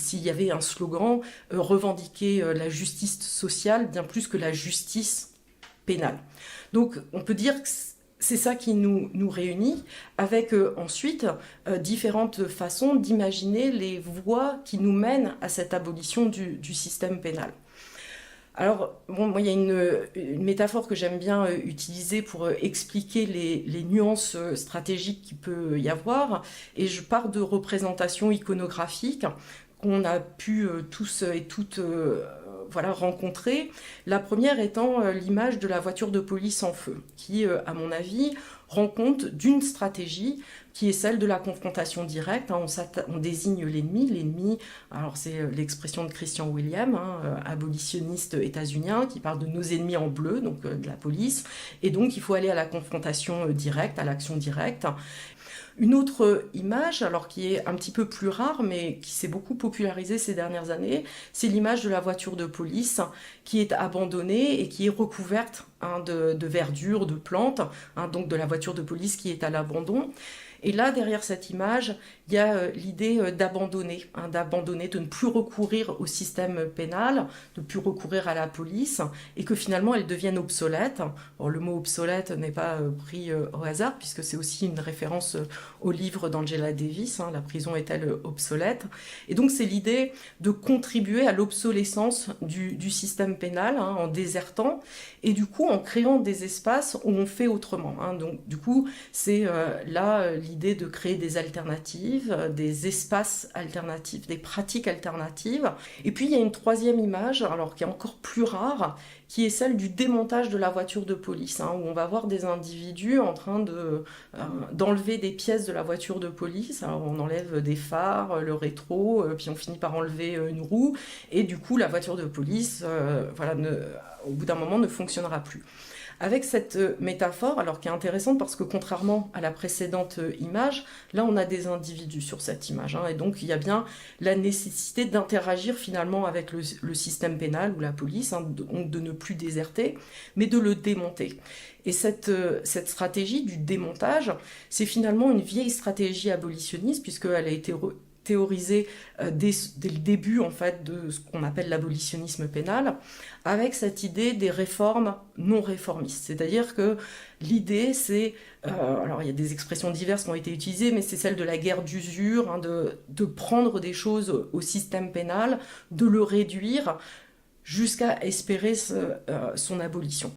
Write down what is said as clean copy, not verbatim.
s'il y avait un slogan, revendiquer la justice sociale bien plus que la justice pénale. Donc on peut dire que c'est ça qui nous réunit, avec ensuite différentes façons d'imaginer les voies qui nous mènent à cette abolition du système pénal. Alors, bon, moi, il y a une métaphore que j'aime bien utiliser pour expliquer les nuances stratégiques qu'il peut y avoir, et je pars de représentations iconographiques qu'on a pu tous et toutes voilà, rencontrer. La première étant l'image de la voiture de police en feu, qui, à mon avis, rend compte d'une stratégie qui est celle de la confrontation directe. On désigne l'ennemi. L'ennemi, alors c'est l'expression de Christian William, abolitionniste états-unien, qui parle de nos ennemis en bleu, donc de la police. Et donc il faut aller à la confrontation directe, à l'action directe. Une autre image, alors qui est un petit peu plus rare, mais qui s'est beaucoup popularisée ces dernières années, c'est l'image de la voiture de police qui est abandonnée et qui est recouverte de verdure, de plantes, donc de la voiture de police qui est à l'abandon. Et là, derrière cette image, il y a l'idée d'abandonner, de ne plus recourir au système pénal, de ne plus recourir à la police, et que finalement elle devienne obsolète. Alors, le mot obsolète n'est pas pris au hasard, puisque c'est aussi une référence au livre d'Angela Davis, La prison est-elle obsolète? Et donc c'est l'idée de contribuer à l'obsolescence du système pénal en désertant, et du coup en créant des espaces où on fait autrement. Donc du coup, c'est là l'idée de créer des alternatives, des espaces alternatifs, des pratiques alternatives. Et puis il y a une troisième image, alors qui est encore plus rare, qui est celle du démontage de la voiture de police, où on va voir des individus en train d'enlever des pièces de la voiture de police. Alors on enlève des phares, le rétro, puis on finit par enlever une roue, et du coup la voiture de police, au bout d'un moment, ne fonctionnera plus. Avec cette métaphore, alors qui est intéressante parce que contrairement à la précédente image, là on a des individus sur cette image, et donc il y a bien la nécessité d'interagir finalement avec le système pénal ou la police, donc de ne plus déserter, mais de le démonter. Et cette stratégie du démontage, c'est finalement une vieille stratégie abolitionniste, puisqu'elle a été théorisée dès le début en fait de ce qu'on appelle l'abolitionnisme pénal, avec cette idée des réformes non réformistes. C'est-à-dire que l'idée c'est, alors il y a des expressions diverses qui ont été utilisées, mais c'est celle de la guerre d'usure, de prendre des choses au système pénal, de le réduire jusqu'à espérer son abolition.